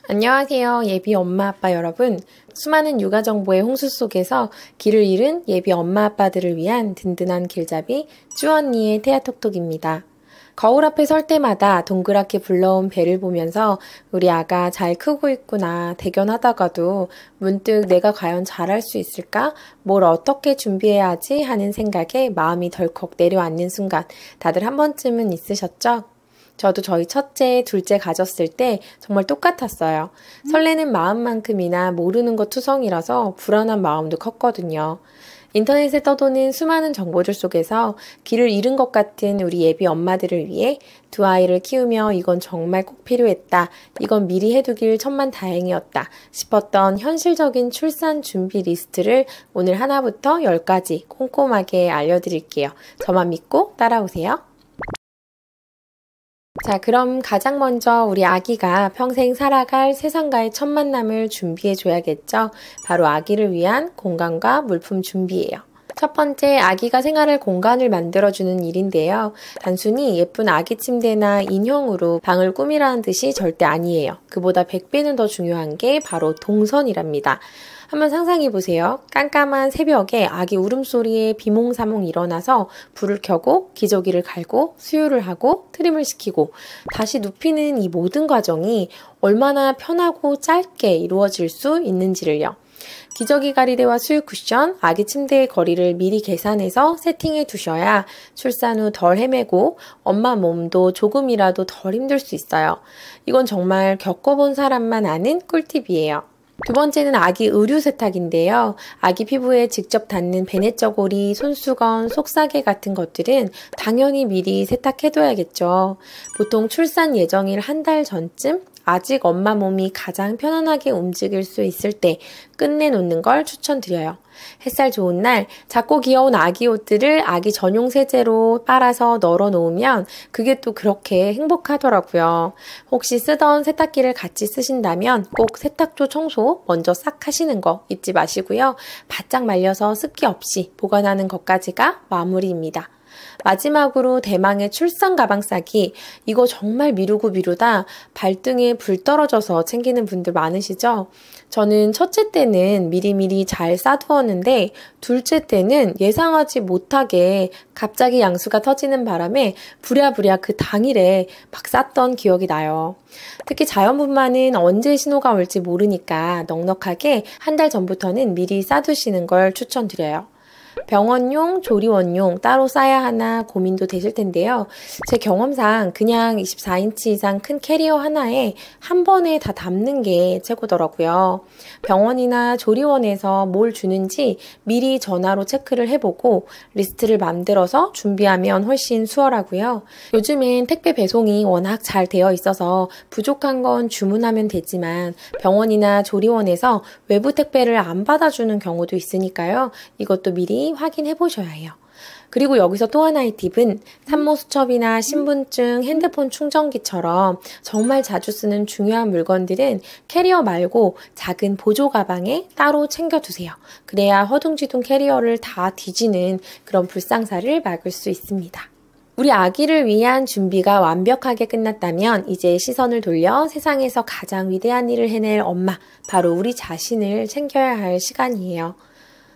안녕하세요. 예비 엄마 아빠 여러분. 수많은 육아 정보의 홍수 속에서 길을 잃은 예비 엄마 아빠들을 위한 든든한 길잡이 쭈언니의 태아톡톡입니다. 거울 앞에 설 때마다 동그랗게 불러온 배를 보면서 우리 아가 잘 크고 있구나 대견하다가도 문득 내가 과연 잘할 수 있을까? 뭘 어떻게 준비해야 하지? 하는 생각에 마음이 덜컥 내려앉는 순간 다들 한 번쯤은 있으셨죠? 저도 저희 첫째, 둘째 가졌을 때 정말 똑같았어요. 설레는 마음만큼이나 모르는 것 투성이라서 불안한 마음도 컸거든요. 인터넷에 떠도는 수많은 정보들 속에서 길을 잃은 것 같은 우리 예비 엄마들을 위해 두 아이를 키우며 이건 정말 꼭 필요했다, 이건 미리 해두길 천만다행이었다 싶었던 현실적인 출산 준비 리스트를 오늘 하나부터 10까지 꼼꼼하게 알려드릴게요. 저만 믿고 따라오세요. 자, 그럼 가장 먼저 우리 아기가 평생 살아갈 세상과의 첫 만남을 준비해 줘야겠죠? 바로 아기를 위한 공간과 물품 준비예요. 첫 번째, 아기가 생활할 공간을 만들어주는 일인데요. 단순히 예쁜 아기 침대나 인형으로 방을 꾸미라는 뜻이 절대 아니에요. 그보다 100배는 더 중요한 게 바로 동선이랍니다. 한번 상상해보세요. 깜깜한 새벽에 아기 울음소리에 비몽사몽 일어나서 불을 켜고 기저귀를 갈고 수유를 하고 트림을 시키고 다시 눕히는 이 모든 과정이 얼마나 편하고 짧게 이루어질 수 있는지를요. 기저귀 가리대와 수유 쿠션, 아기 침대의 거리를 미리 계산해서 세팅해 두셔야 출산 후 덜 헤매고 엄마 몸도 조금이라도 덜 힘들 수 있어요. 이건 정말 겪어본 사람만 아는 꿀팁이에요. 두 번째는 아기 의류 세탁인데요. 아기 피부에 직접 닿는 베넷저고리, 손수건, 속사계 같은 것들은 당연히 미리 세탁해둬야겠죠. 보통 출산 예정일 한 달 전쯤 아직 엄마 몸이 가장 편안하게 움직일 수 있을 때 끝내놓는 걸 추천드려요. 햇살 좋은 날 작고 귀여운 아기 옷들을 아기 전용 세제로 빨아서 널어 놓으면 그게 또 그렇게 행복하더라고요. 혹시 쓰던 세탁기를 같이 쓰신다면 꼭 세탁조 청소 먼저 싹 하시는 거 잊지 마시고요. 바짝 말려서 습기 없이 보관하는 것까지가 마무리입니다. 마지막으로 대망의 출산 가방 싸기. 이거 정말 미루다 발등에 불 떨어져서 챙기는 분들 많으시죠? 저는 첫째 때는 미리미리 잘 싸두었는데 둘째 때는 예상하지 못하게 갑자기 양수가 터지는 바람에 부랴부랴 그 당일에 막 쌌던 기억이 나요. 특히 자연분만은 언제 신호가 올지 모르니까 넉넉하게 한 달 전부터는 미리 싸두시는 걸 추천드려요. 병원용, 조리원용 따로 싸야 하나 고민도 되실 텐데요. 제 경험상 그냥 24인치 이상 큰 캐리어 하나에 한 번에 다 담는 게 최고더라고요. 병원이나 조리원에서 뭘 주는지 미리 전화로 체크를 해보고 리스트를 만들어서 준비하면 훨씬 수월하고요. 요즘엔 택배 배송이 워낙 잘 되어 있어서 부족한 건 주문하면 되지만 병원이나 조리원에서 외부 택배를 안 받아주는 경우도 있으니까요. 이것도 미리 확인해 보셔야 해요. 그리고 여기서 또 하나의 팁은 산모 수첩이나 신분증, 핸드폰 충전기처럼 정말 자주 쓰는 중요한 물건들은 캐리어 말고 작은 보조 가방에 따로 챙겨두세요. 그래야 허둥지둥 캐리어를 다 뒤지는 그런 불상사를 막을 수 있습니다. 우리 아기를 위한 준비가 완벽하게 끝났다면 이제 시선을 돌려 세상에서 가장 위대한 일을 해낼 엄마, 바로 우리 자신을 챙겨야 할 시간이에요.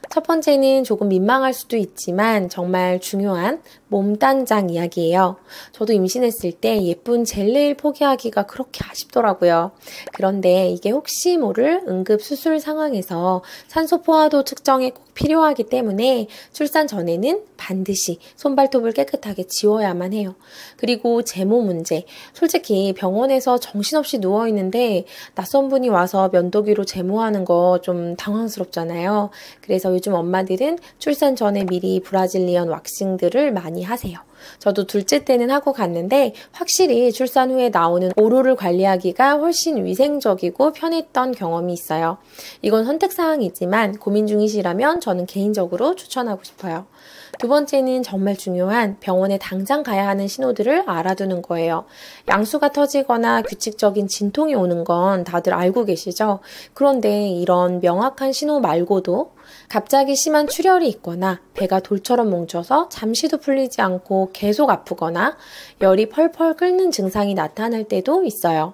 첫 번째는 조금 민망할 수도 있지만 정말 중요한 몸단장 이야기예요. 저도 임신했을 때 예쁜 젤네일 포기하기가 그렇게 아쉽더라고요. 그런데 이게 혹시 모를 응급 수술 상황에서 산소 포화도 측정에 꼭 필요하기 때문에 출산 전에는 반드시 손발톱을 깨끗하게 지워야만 해요. 그리고 제모 문제. 솔직히 병원에서 정신없이 누워있는데 낯선 분이 와서 면도기로 제모하는 거 좀 당황스럽잖아요. 그래서 요즘 엄마들은 출산 전에 미리 브라질리언 왁싱들을 많이 하세요. 저도 둘째 때는 하고 갔는데 확실히 출산 후에 나오는 오로를 관리하기가 훨씬 위생적이고 편했던 경험이 있어요. 이건 선택사항이지만 고민 중이시라면 저는 개인적으로 추천하고 싶어요. 두 번째는 정말 중요한 병원에 당장 가야 하는 신호들을 알아두는 거예요. 양수가 터지거나 규칙적인 진통이 오는 건 다들 알고 계시죠? 그런데 이런 명확한 신호 말고도 갑자기 심한 출혈이 있거나 배가 돌처럼 뭉쳐서 잠시도 풀리지 않고 계속 아프거나 열이 펄펄 끓는 증상이 나타날 때도 있어요.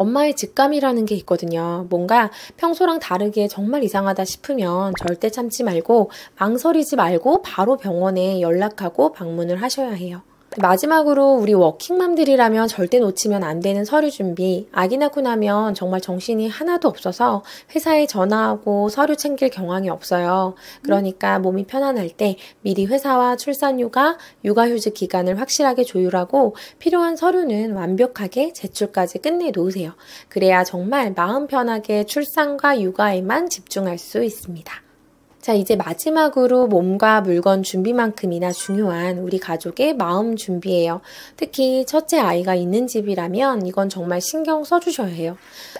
엄마의 직감이라는 게 있거든요. 뭔가 평소랑 다르게 정말 이상하다 싶으면 절대 참지 말고 망설이지 말고 바로 병원에 연락하고 방문을 하셔야 해요. 마지막으로 우리 워킹맘들이라면 절대 놓치면 안 되는 서류 준비. 아기 낳고 나면 정말 정신이 하나도 없어서 회사에 전화하고 서류 챙길 경황이 없어요. 그러니까 몸이 편안할 때 미리 회사와 출산휴가, 육아휴직 기간을 확실하게 조율하고 필요한 서류는 완벽하게 제출까지 끝내 놓으세요. 그래야 정말 마음 편하게 출산과 육아에만 집중할 수 있습니다. 자, 이제 마지막으로 몸과 물건 준비만큼이나 중요한 우리 가족의 마음 준비예요. 특히 첫째 아이가 있는 집이라면 이건 정말 신경 써주셔야 해요.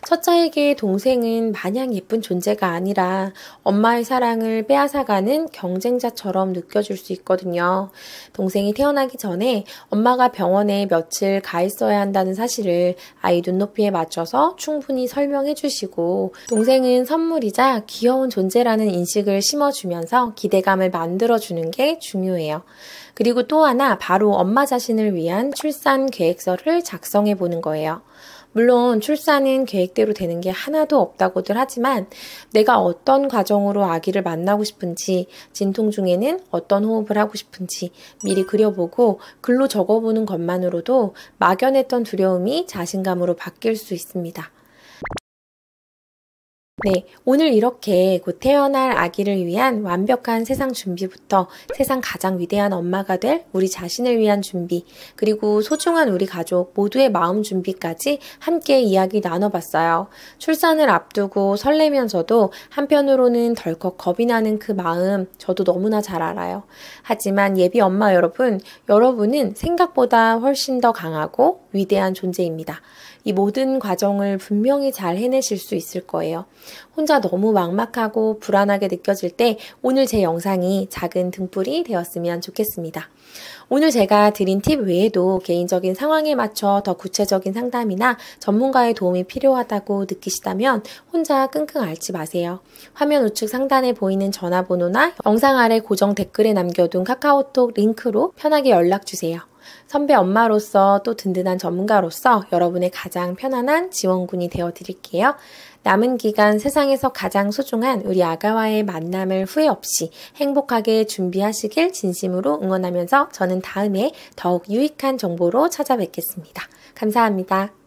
첫째에게 동생은 마냥 예쁜 존재가 아니라 엄마의 사랑을 빼앗아가는 경쟁자처럼 느껴질 수 있거든요. 동생이 태어나기 전에 엄마가 병원에 며칠 가 있어야 한다는 사실을 아이 눈높이에 맞춰서 충분히 설명해 주시고, 동생은 선물이자 귀여운 존재라는 인식을 심어주면서 기대감을 만들어주는 게 중요해요. 그리고 또 하나, 바로 엄마 자신을 위한 출산 계획서를 작성해 보는 거예요. 물론 출산은 계획대로 되는 게 하나도 없다고들 하지만 내가 어떤 과정으로 아기를 만나고 싶은지, 진통 중에는 어떤 호흡을 하고 싶은지 미리 그려보고 글로 적어보는 것만으로도 막연했던 두려움이 자신감으로 바뀔 수 있습니다. 네, 오늘 이렇게 곧 태어날 아기를 위한 완벽한 세상 준비부터 세상 가장 위대한 엄마가 될 우리 자신을 위한 준비, 그리고 소중한 우리 가족 모두의 마음 준비까지 함께 이야기 나눠봤어요. 출산을 앞두고 설레면서도 한편으로는 덜컥 겁이 나는 그 마음 저도 너무나 잘 알아요. 하지만 예비 엄마 여러분, 여러분은 생각보다 훨씬 더 강하고 위대한 존재입니다. 이 모든 과정을 분명히 잘 해내실 수 있을 거예요. 혼자 너무 막막하고 불안하게 느껴질 때 오늘 제 영상이 작은 등불이 되었으면 좋겠습니다. 오늘 제가 드린 팁 외에도 개인적인 상황에 맞춰 더 구체적인 상담이나 전문가의 도움이 필요하다고 느끼시다면 혼자 끙끙 앓지 마세요. 화면 우측 상단에 보이는 전화번호나 영상 아래 고정 댓글에 남겨둔 카카오톡 링크로 편하게 연락주세요. 선배 엄마로서 또 든든한 전문가로서 여러분의 가장 편안한 지원군이 되어드릴게요. 남은 기간 세상에서 가장 소중한 우리 아가와의 만남을 후회 없이 행복하게 준비하시길 진심으로 응원하면서 저는 다음에 더욱 유익한 정보로 찾아뵙겠습니다. 감사합니다.